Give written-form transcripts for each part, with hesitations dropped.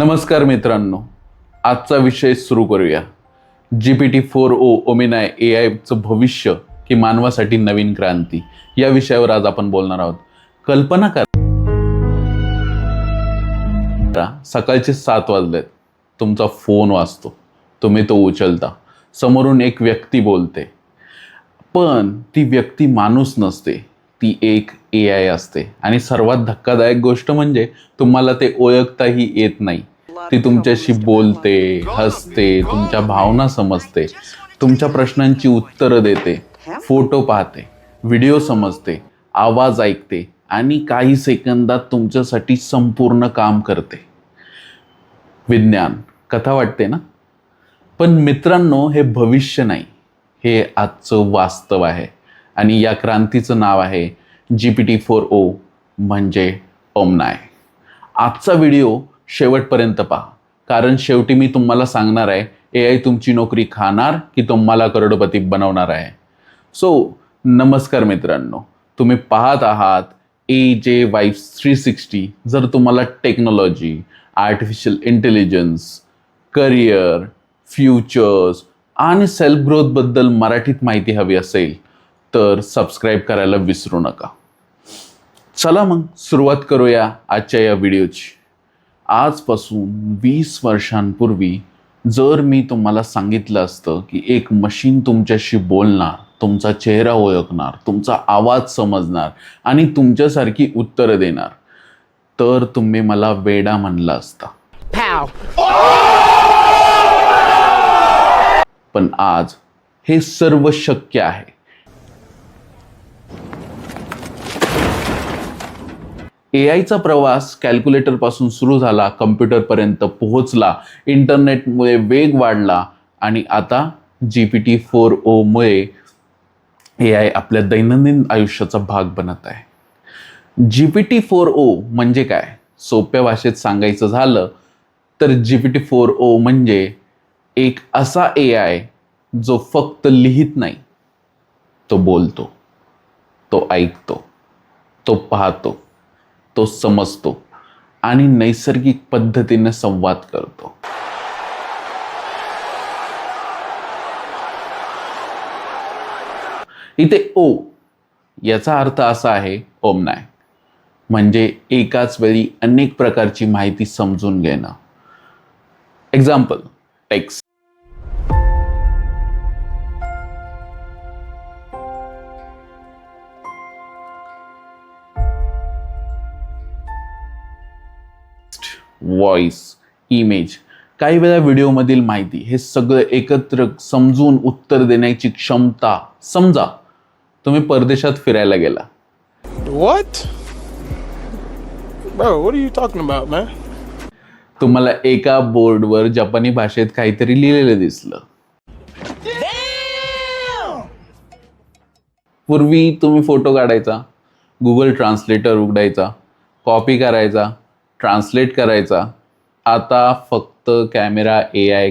नमस्कार मित्रांनो, आजचा विषय सुरू करूया. GPT-4o ओमिनाय AIचं भविष्य की मानवासाठी नवीन क्रांती या विषयावर आज आपण बोलणार आहोत. कल्पना करा, सकाळचे 7 वाजलेत, तुमचा फोन वाजतो, तुम्ही तो उचलता, समोरून एक व्यक्ती बोलते, पण ती व्यक्ती माणूस नसते, ती एक AI असते. आणि सर्वात धक्कादायक गोष्ट म्हणजे तुम्हाला ते ओळखताही येत नाही. ती तुमच्याशी बोलते, हसते, तुमच्या भावना समजते, तुमच्या प्रश्नांची उत्तरं देते, फोटो पाहते, व्हिडिओ समजते, आवाज ऐकते आणि काही सेकंदात तुमच्यासाठी संपूर्ण काम करते. विज्ञान कथा वाटते ना? पण मित्रांनो, हे भविष्य नाही, हे आजचं वास्तव आहे. आणि या क्रांतीचं नाव आहे GPT-4o म्हणजे ओमनाय. आजचा व्हिडिओ शेवटपर्यंत पहा, कारण शेवटी मी तुम्हाला सांगणार आहे AI तुमची नोकरी खाणार की तुम्हाला करोडपती बनवणार आहे. नमस्कार मित्रांनो, तुम्ही पाहत आहात AJ Vibes 360. जर तुम्हाला technology, artificial intelligence, career, futures आणि सेल्फ ग्रोथबद्दल मराठीत माहिती हवी असेल तर सबस्क्राईब करायला विसरू नका. चला मग सुरुवात करूया आजच्या या व्हिडिओची. आजपासून 20 वर्षांपूर्वी जर मी तुम्हाला सांगितलं असतं की एक मशीन तुमच्याशी बोलणार, तुमचा चेहरा ओळखणार, तुमचा आवाज समजणार आणि तुमच्यासारखी उत्तरं देणार, तर तुम्ही मला वेडा म्हणला असता. पण आज हे सर्व शक्य आहे. AIचा प्रवास कॅल्क्युलेटर पासून सुरू झाला, कम्प्युटरपर्यंत पोहोचला, इंटरनेटमुळे वेग वाढला आणि आता GPT-4o मुळे AI आपल्या दैनंदिन आयुष्याचा भाग बनत आहे. GPT-4o म्हणजे काय? सोप्या भाषेत सांगायचं झालं तर GPT-4o म्हणजे एक असा AI जो फक्त लिहित नाही, तो बोलतो, तो ऐकतो, तो पाहतो, तो समजतो आणि नैसर्गिक पद्धतीने संवाद करतो. इथे ओ याचा अर्थ असा आहे ओमनाय, म्हणजे एकाच वेळी अनेक प्रकारची माहिती समजून घेणं. Example, text. व्हॉइस, इमेज, काही वेळा व्हिडिओमधील माहिती, हे सगळं एकत्र समजून उत्तर देण्याची क्षमता. समजा तुम्ही परदेशात फिरायला गेला. What? Bro, what are you talking about, man? तुम्हाला एका बोर्डवर जपानी भाषेत काहीतरी लिहिलेलं दिसलं. पूर्वी तुम्ही फोटो काढायचा, गुगल ट्रान्सलेटर उघडायचा, कॉपी करायचा, ट्रान्सलेट करायचा. आता फक्त कॅमेरा AI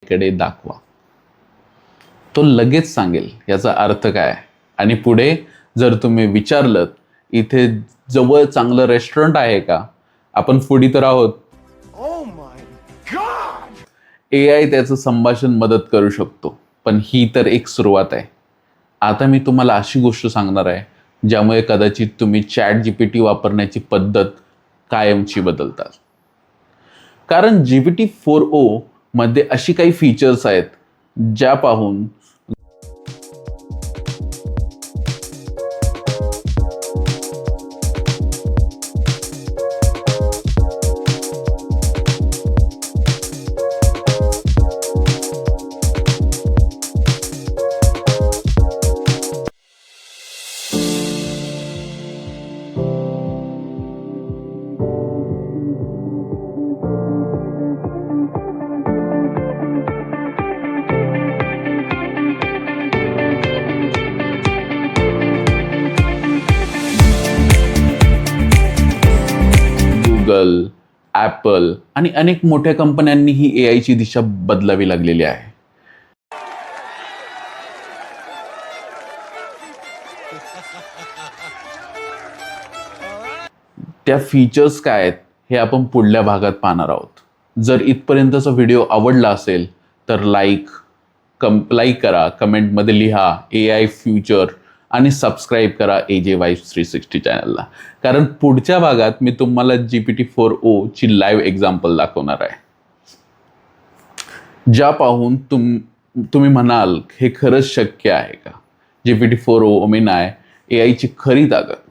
कडे दाखवा, तो लगेच सांगेल याचा अर्थ काय. आणि पुढे जर तुम्ही विचारलं इथे जवळ चांगलं रेस्टॉरंट आहे का, आपण फूडी तर आहोत, AI त्याचं संभाषण मदत करू शकतो. पण ही तर एक सुरुवात आहे. आता मी तुम्हाला अशी गोष्ट सांगणार आहे ज्यामुळे कदाचित तुम्ही ChatGPT वापरण्याची पद्धत कायमची बदलताल. कारण GPT-4o मध्ये अशी काही फीचर्स आहेत ज्या पाहून गुगल, ॲपल आणि अनेक मोठ्या कंपन्यांनी ही AIची दिशा बदलावी लागलेली आहे. त्या फीचर्स काय आहेत हे आपण पुढल्या भागात पाहणार आहोत. जर इथपर्यंतचा व्हिडिओ आवडला असेल तर लाईक करा, कमेंटमध्ये लिहा AI फ्युचर आणि सबस्क्राईब करा AJ Vibes 360 चॅनलला. कारण पुढच्या भागात मी तुम्हाला GPT-4o ची लाईव्ह एक्झाम्पल दाखवणार आहे, ज्या पाहून तुम्ही म्हणाल हे खरंच शक्य आहे का. GPT-4o OMINAI AI ची खरी ताकद.